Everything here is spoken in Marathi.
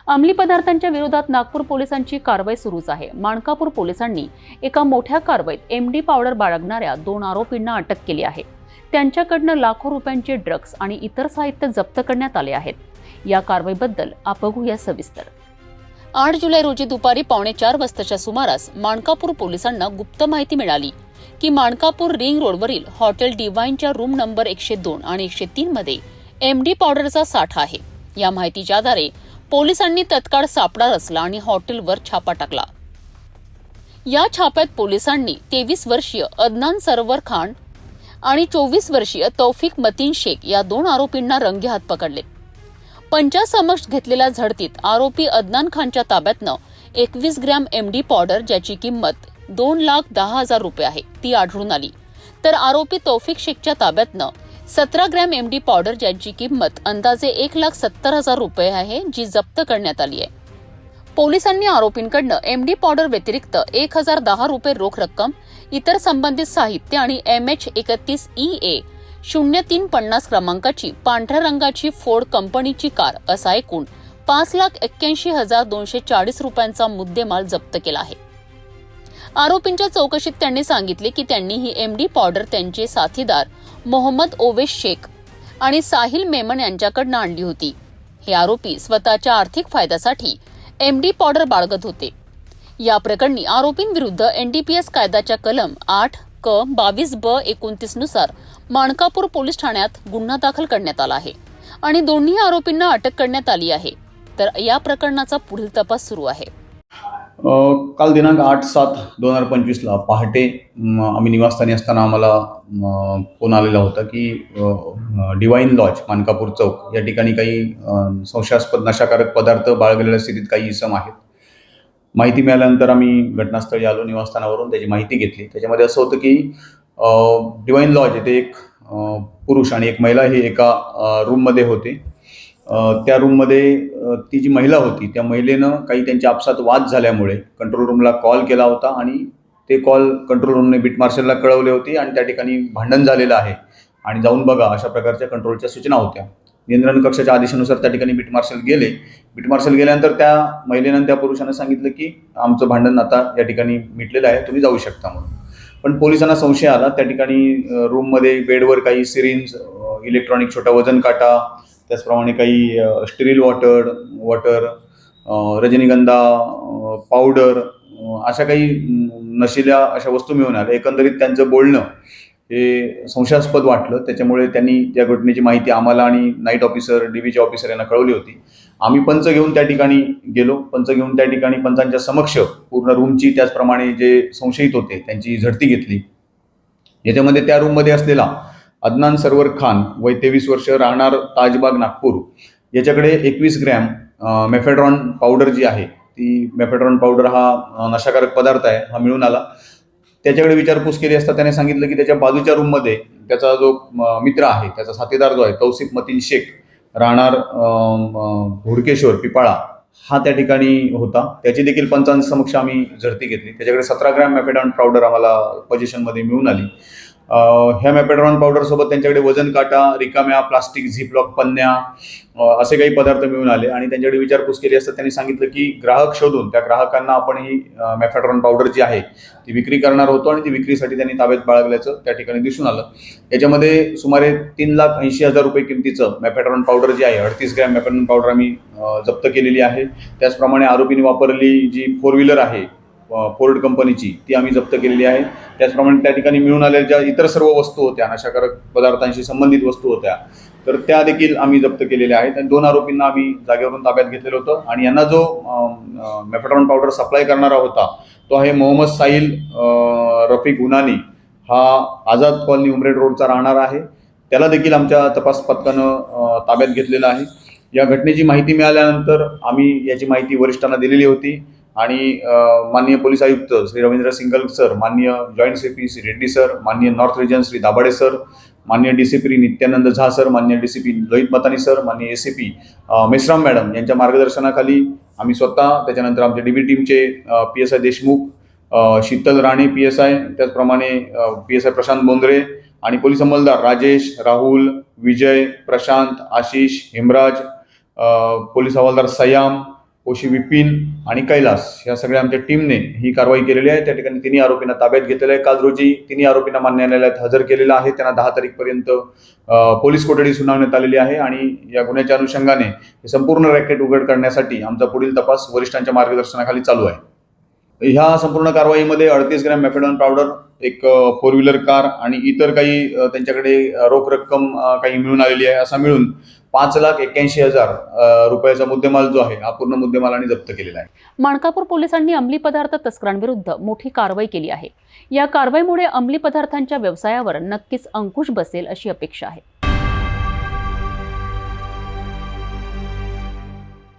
अंमली पदार्थांच्या विरोधात नागपूर पोलिसांची कारवाई सुरूच आहे। माणकापूर पोलिसांनी एका मोठ्या कारवाईत एमडी पावडर बाळगणाऱ्या 2 आरोपींना अटक केली आहे। त्यांच्याकडनं लाखो रुपयांचे ड्रग्ज आणि इतर साहित्य जप्त करण्यात आले आहेत। या कारवाईबद्दल बघूया सविस्तर। 8 जुलै रोजी दुपारी 3:45 वाजताच्या सुमारास माणकापूर पोलिसांना गुप्त माहिती मिळाली की माणकापूर रिंग रोडवरील हॉटेल डिवाइनच्या रूम नंबर 102 आणि 103 मध्ये एमडी पावडरचा साठा आहे। या माहितीच्या आधारे पोलिसांनी तत्काळ सापळा रचला आणि हॉटेलवर छापा टाकला। या छाप्यात पोलिसांनी 23 वर्षीय अदनान सरवर खान आणि 24 वर्षीय तौफिक मतीन शेख या 2 आरोपींना रंगेहात पकडले। पंचासमक्ष घेतलेल्या झडतीत आरोपी अदनान खानच्या ताब्यातनं 21 ग्रॅम एमडी पावडर ज्याची किंमत 2,10,000 रुपये आहे ती आढळून आली, तर आरोपी तौफिक शेखच्या ताब्यातनं 17 ग्रॅम एमडी पावडर ज्याची किंमत अंदाजे 1,70,000 रुपये आहे जी जप्त करण्यात आली आहे। पोलिसांनी आरोपींकडनं एमडी पावडर व्यतिरिक्त 1,010 रुपये रोख रक्कम, इतर संबंधित साहित्य आणि MH31EA 0350 क्रमांकाची पांढऱ्या रंगाची फोर्ड कंपनीची कार असा एकूण 5,81,240 रुपयांचा मुद्देमाल जप्त केला आहे। आरोपींच्या चौकशीत त्यांनी सांगितले की त्यांनी ही एमडी पावडर त्यांचे साथीदार मोहम्मद ओवेस शेख आणि साहिल मेमन यांच्याकडनं आणली होती। हे आरोपी स्वतःच्या आर्थिक फायद्यासाठी एमडी पावडर बाळगत होते। या प्रकरणी आरोपींविरुद्ध NDPS कायद्याच्या कलम 8(क)22(ब)29 नुसार माणकापूर पोलीस ठाण्यात गुन्हा दाखल करण्यात आला आहे आणि दोन्ही आरोपींना अटक करण्यात आली आहे, तर या प्रकरणाचा पुढील तपास सुरू आहे। काल दिनांक 8/7/2025 ला पहाटे आम्ही निवासस्थानी असताना आम्हाला फोन आलेला होता की डिवाइन लॉज मानकापूर चौक या ठिकाणी काही संशयास्पद नशाकारक पदार्थ बाळगलेल्या स्थितीत काही इसम आहेत। माहिती मिळाल्यानंतर आम्ही घटनास्थळी आलो, निवासस्थानावरून त्याची माहिती घेतली। त्याच्यामध्ये असं होतं की डिवाइन लॉज येथे एक पुरुष आणि एक महिला हे एका रूममध्ये होते। त्या रूममध्ये ती जी महिला होती त्या महिलेनं काही त्यांच्या आपसात वाद झाल्यामुळे कंट्रोल रूमला कॉल केला होता आणि ते कॉल कंट्रोल रूमने बीट मार्शलला कळवले होते आणि त्या ठिकाणी भांडण झालेलं आहे आणि जाऊन बघा अशा प्रकारच्या कंट्रोलच्या सूचना होत्या। नियंत्रण कक्षाच्या आदेशानुसार त्या ठिकाणी बीट मार्शल गेले। बीट मार्शल गेल्यानंतर त्या महिलेनं त्या पुरुषानं सांगितलं की आमचं भांडण आता या ठिकाणी मिटलेलं आहे, तुम्ही जाऊ शकता म्हणून। पण पोलिसांना संशय आला। त्या ठिकाणी रूममध्ये बेडवर काही सिरिंज, इलेक्ट्रॉनिक छोटा वजन काटा, त्याचप्रमाणे काही स्टेरिल वॉटर, रजनीगंधा पावडर अशा काही नशिल्या अशा वस्तू मिळून आल्या। एकंदरीत त्यांचं बोलणं हे संशयास्पद वाटलं, त्याच्यामुळे त्यांनी त्या घटनेची माहिती आम्हाला आणि नाईट ऑफिसर, DVचे ऑफिसर यांना कळवली होती। आम्ही पंच घेऊन त्या ठिकाणी गेलो। पंच घेऊन त्या ठिकाणी पंचांच्या समक्ष पूर्ण रूमची, त्याचप्रमाणे जे संशयित होते त्यांची झडती घेतली। याच्यामध्ये त्या रूममध्ये असलेला अदनान सरवर खान वय 23 वर्ष, राहणार ताजबाग नागपूर, याच्याकडे 21 ग्रॅम मेफेड्रॉन पावडर जी आहे ती मेफेड्रॉन पावडर हा नशाकारक पदार्थ आहे हा मिळून आला। त्याच्याकडे विचारपूस केली असता त्याने सांगितलं की त्याच्या बाजूच्या रूममध्ये त्याचा जो मित्र आहे, त्याचा साथीदार जो आहे तौसिफ मतीन शेख, राहणार हुडकेश्वर पिपाळा, हा त्या ठिकाणी होता। त्याची देखील पंचांसमक्ष आम्ही झडती घेतली। त्याच्याकडे 17 ग्रॅम मेफेड्रॉन पावडर आम्हाला पोझिशनमध्ये मिळून आली। ह्या मेफेड्रॉन पावडर सोबत त्यांच्याकडे वजन काटा, रिकाम्या प्लास्टिक झिपलॉक पन्न्या असे काही पदार्थ मिळून आले आणि त्यांच्याकडे विचारपूस केली असता त्यांनी सांगितलं की ग्राहक शोधून त्या ग्राहकांना आपण ही मेफेड्रॉन पावडर जी आहे ती विक्री करणार होतो आणि ती विक्रीसाठी त्यांनी ताब्यात बाळगल्याचं त्या ठिकाणी दिसून आलं। याच्यामध्ये सुमारे 3,80,000 रुपये किमतीचं मेफेड्रॉन पावडर जी आहे, 38 ग्रॅम मेफेड्रॉन पावडर आम्ही जप्त केलेली आहे। त्याचप्रमाणे आरोपींनी वापरलेली जी 4 व्हीलर आहे फोर्ड कंपनीची ती आम्ही जप्त केलेली आहे। त्याचप्रमाणे त्या ठिकाणी मिळून आलेल्या ज्या इतर सर्व वस्तू होत्या, नशाकारक पदार्थांशी संबंधित वस्तू होत्या, तर त्या देखील आम्ही जप्त केलेल्या आहेत। आणि 2 आरोपींना आम्ही जागेवरून ताब्यात घेतलेलं होतं आणि यांना जो मेफेड्रॉन पावडर सप्लाय करणारा होता तो आहे मोहम्मद साहिल रफिक उनानी, हा आझाद कॉलनी उमरेड रोडचा राहणार आहे। त्याला देखील आमच्या तपास पथकानं ताब्यात घेतलेलं आहे। या घटनेची माहिती मिळाल्यानंतर आम्ही याची माहिती वरिष्ठांना दिलेली होती आणि माननीय पोलीस आयुक्त श्री रवींद्र सिंगल सर, माननीय joint CP Shri Reddy sir, माननीय north region Shri Dabhade sir, माननीय DCP नित्यानंद झा सर, माननीय DCP लोहित मतानी सर, माननीय ACP मेश्राम मॅडम यांच्या मार्गदर्शनाखाली आम्ही स्वतः, त्याच्यानंतर आमच्या DB टीमचे PSI देशमुख, शीतल राणे PSI, त्याचप्रमाणे PSI प्रशांत बोंद्रे आणि पोलीस अंमलदार राजेश, राहुल, विजय, प्रशांत, आशिष, हेमराज, पोलीस हवालदार सयाम, कोशी विपिन आणि कैलास या सगळ्या आमच्या टीमने ही कारवाई केलेली आहे. त्या ठिकाणी तिन्ही आरोपींना ताब्यात घेतलेलं आहे. काल रोजी तिन्ही आरोपींना मान्य न्यायालयात हजर केलेलं आहे. त्यांना 10 तारीखपर्यंत पोलीस कोठडी सुनावण्यात आलेली आहे आणि या गुन्ह्याच्या अनुषंगाने हे संपूर्ण रॅकेट उघड करण्यासाठी आमचा पुढील तपास वरिष्ठांच्या मार्गदर्शनाखाली चालू आहे. ह्या संपूर्ण कारवाईमध्ये 38 ग्रॅम मेफेडॉन पावडर, एक 4 व्हीलर कार आणि इतर काही त्यांच्याकडे रोख रक्कम काही मिळून आलेली आहे. असा मिळून 5,81,000 रुपयाचा मुद्देमाल जो आहे हा पूर्ण मुद्देमाल आणि जप्त केलेला आहे. माणकापूर पोलिसांनी अंमली पदार्थ तस्करांविरुद्ध मोठी कारवाई केली आहे. या कारवाईमुळे अंमली पदार्थांच्या व्यवसायावर नक्कीच अंकुश बसेल अशी अपेक्षा आहे.